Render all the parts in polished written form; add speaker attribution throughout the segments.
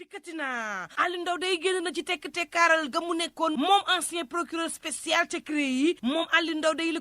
Speaker 1: dikkati na Aliou Ndao day génn na ci tekk-tekkaaral ga mu nekkoon moom ancien procureur spécial ca CREI yi moom Aliou Ndao day le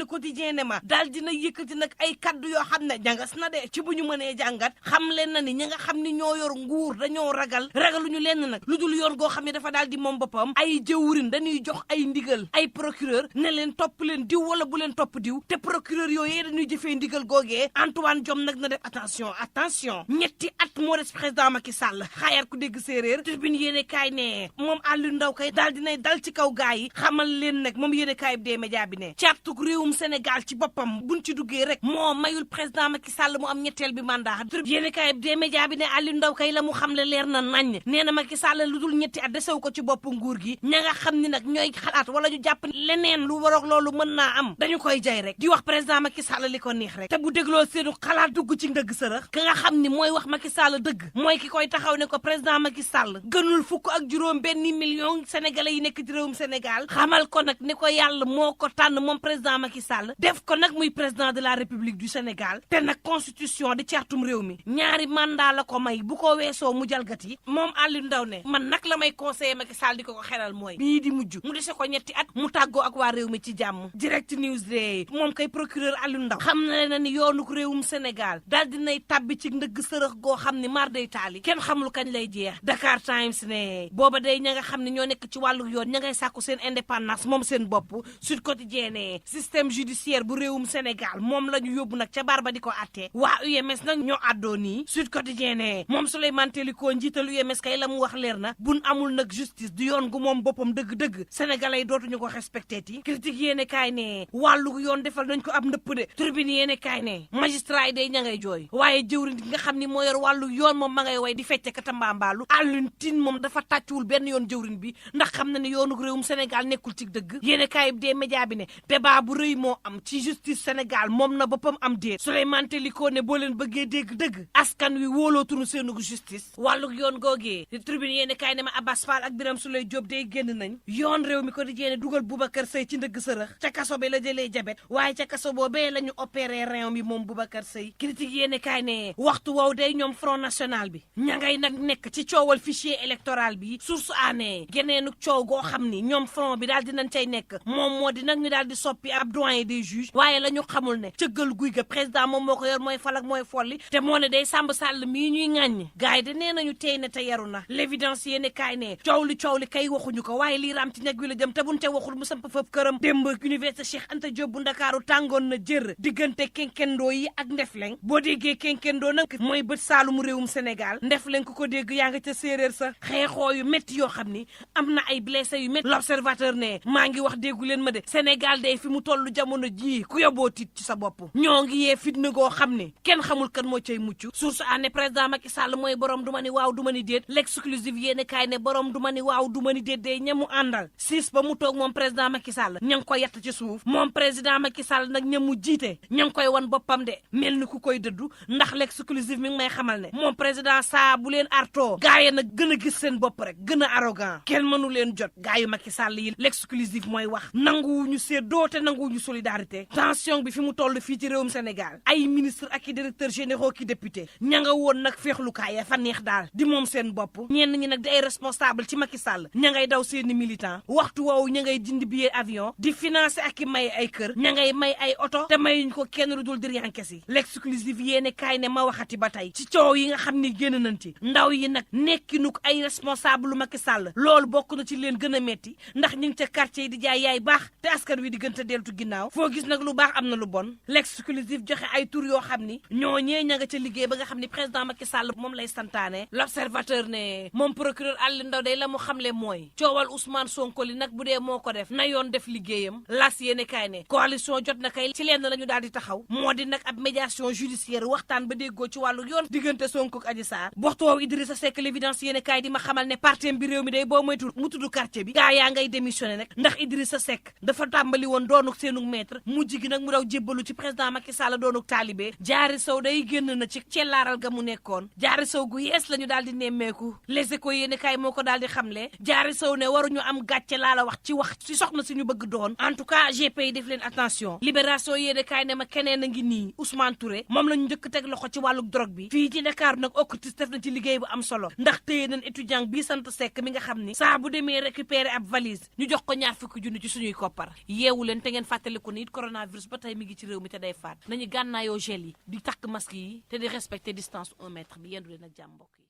Speaker 1: quotidien ne ma daal dina yëkkati nag ay kaddu yoo xam ne jangas na de ci bu ñu mënee jàngat xam leen na ni ñi nga xam ni ñoo yor nguur dañoo ragaluñu leen nag lu dul yoon goo xam ne dafa daal di moom boppam ay jëwrin dañuy jox ay ndigal ay procureur ne leen topp leen diw wala bu leen topp diw te procureur yooyu dañuy jëfee ndigal googee Antoine Diome nag na def attention ñetti at moo des président Macky Sall xaayar ku dégg séeréer Tribune yéene kaay ne moom Aliou Ndao kay daal dinay dal ci kaw gaa yi xamal leen nag moom yéene kaay bi dee média bi ne càrtuk réewum Sénégal ci boppam buñ ci duggee rek moo mayul président Macky Sall mu am ñetteel bi mandat yéene kaay bi dee média bi ne Aliou Ndao kay la mu xamle leer na nañ nee na Macky Sall lu dul ñetti at desew ko ci bopp nguur gi ña nga xam ni nag ñooy xalaat wala ñu jàpp leneen lu waroog loolu mën naa am dañu koy jay rek di wax président Macky Sall li ko neex rek te bu dégloo seenu xalaat dugg ci ndëgg sërëx ka nga xam ni mooy wax Macky Sall dëgg mooy ki koy taxaw ne ko président Macky Sall gënul fukk ak juróom benn million sénégalais yi nekk ci réewum Sénégal xamal ko nag ni ko yàlla moo ko tànn moom président Macky Sall def ko nag muy président de la République du Sénégal te nag constitution di cartum réew mi ñaari mandat la ko may bu ko weesoo mu jalgati moom Aliou Ndao ne man nag la may conseiller Macky Sall di ko xelal mooy bii di mujj mu dese ko ñetti at mu tàggoo ak waa réew mi ci jàmm Direct News de moom kay procureur Aliou Ndao xam na leen ni yoonu réewum Sénégal daal dinay tàbbi ci ndëgg sërëx goo xam ni mar day taali kenn xamul kañ lay jeex Dakar Times ne booba day ña nga xam ne ñoo nekk ci wàllu yoon ña ngay sàkku seen indépendance moom seen bopp Sud Quotidien ne système judiciaire bu réewum Sénégal moom la ñu yóbbu nag ca bar ba di ko attee waa UMS nag ñoo àddoo nii Sud Quotidien ne moom Souleymane Teliko njiital UMS kay la mu wax leer na bun amul nag justice du yoon gu moom boppam dëgg-dëgg sénégalais yi dootuñu ko respecté ti critique yéene kaay ne wàllu yoon defal nañ ko ab ndëpp de Tribune yéene kaay ne magistrat yi day ña ngay jooy waaye jëwriñ gi nga xam ni moo yor wàllu yoon moom ma ngay way di fecce ka tambaambaalu Alioune Tine moom dafa tàccuwul benn yoon jëwriñ bi ndax xam na ne yoonu réewum Sénégal nekkul ci dëgg yéene kaay bi dee média bi ne débat bu rëy moo am ci justice Sénégal moom na boppam am déet Souleymane Teliko ne boo leen bëggee dégg dëgg askan wi wóolootunu seenu justice wàllu yoon googee Tribune yéene kaay ne ma Abbas Fall ak Birame Souleye Diop day génn nañ yoon réew mi ko di jéene dugal Boubacar Seye ci ndëgg sërëx ca kaso bi la jëlee jabet waaye ca kaso boobee la ñu opéré rein bi moom Boubacar Seye critique yéene kaay ne waxtu wow day ñoom Front National bi ña ngay nag nekk ci coowal fichier électoral bi source aanee geneenu coow goo xam ni ñoom front bi daal dinañ cay nekk moom moo di nag ñu daal di soppi ab doyen des juges waaye la ñu xamul ne cëggal guy ga président moom moo ko yor mooy fal ak mooy folli te moo ne day Samba Sall mii ñuy ŋàññ gars yi de nee nañu tey ne te yaru na l'évidence yéene kaay ne coow li kay waxuñu ko waaye lii raam ci ñag wi la jëm te buñ ca waxul mu samp fëf këram démb université Cheikh Anta Diop bu Ndakaaru tàngoon na jër diggante kenkendoo yi ak Ndefleng boo déggee kenkendoo nag mooy bët saalumu réewum Sénégal Ndefleng ku ko dégg yaa nga ca séeréer sa xeexoo yu métti yoo xam ni am na ay blessé yu métti l'observateur ne maa ngi wax déggu leen ma de Sénégal day fi mu tollu jamono jii ku yóbboo tiit ci sa bopp ñoo ngi yee fitna goo xam ne kenn xamul kan moo cay mucc source a ne président Macky Sall mooy borom du ma ni waaw du ma ni déet l'exclusive yéene kaay ne borom du ma ni waaw du ma ni déet day ñamu àndal siis ba mu toog moom président Macky Sall ña ngi koy yett ci suuf moom président Macky Sall nag ñamu jiite ña ngi koy wan boppam de mel ni ku koy dëddu ndax l'exclusive mi ngi may xamal ne moom président saa bu leen artoo gaaye nag gën a gis seen bopp rek gën a arrogant kenn mënu leen jot gaayu Macky Sall yi l'exclusive mooy wax nanguwuñu séddoo te nanguwuñu solidarité tension bi fi mu toll fii ci réewum Sénégal ay ministre ak i directeurs généraux ki député ña nga woon nag féexlukaay ya fa neex daal di moom seen bopp ñenn ñi nag di ay responsable ci Macky Sall ña ngay daw seeni militant waxtu woowu ña ngay jënd billet avion di financer ak i may ay kër ña ngay may ay oto te mayuñ ko kenn lu dul diriyànkes yi l'exclusive yéene kaay ne ma waxati ba tey ci coow yi nga xam ni génn nañ ci ndaw yi nag nekkinuk ay responsable lu Macky Sall loolu bokk na ci leen gën a metti ndax ñu ngi ca quartier yi di jaay yaay baax te askan wi di gën a deltu ginnaaw foo gis nag lu baax am na lu bon l'exclusive joxe ay tur yoo xam ni ñooñee ña nga ca liggéey ba nga xam ni président Macky Sall moom lay santaane l'observateur ne moom procureur Aliou Ndao day la mu xamle mooy coowal Ousmane Sonko li nag bu dee moo ko def na yoon def liggéeyam las yéene kaay ne coalition jot na kay ci lenn la ñu daal di taxaw moo di nag ab médiation judiciaire waxtaan ba déggoo ci wàllu yoon diggante Sonko ak Adji Sarr waxtu woowu Idrissa Seck l'évidence yéene kaay di ma xamal ne parti bi réew mi day boo moytul mu tudd quartier bi gaa yaa ngay démissionné nag ndax Idrissa Seck dafa tàmbali woon doonuk seenuk maître mujj gi nag mu daw jébbalu ci président Macky Sall doonuk taalibe Diary Sow day génn na ci cellaaral ga mu nekkoon Diary Sow gu yees la ñu daal di nemmeeku Les Échos yéene kaay moo ko daal di xamle Diary Sow ne waruñu am gàcce laa la wax ci soxna si ñu bëgg doon en tout cas GP yi def leen attention Libération yéene kaay ne ma keneen a ngi nii Ousmane Touré moom la ñu njëkk teg loxo ci wàllu drogue bi fii ci Dakar nag OCRTIS def na ci liggéey bu am solo ndax téye nañ étudiant bii sant Seck mi nga xam ni saa bu demee récupérer ab valise ñu jox ko 20 000 ci suñuy koppar yeewu leen te ngeen fàttaliku ni it coronavirus ba tey mi ngi ci réew mi te day faat nañu gànnaayoo gel yi di takk masque yi te di respecter distance 1 mètre bi yendu leen ak jàmm mbokk yi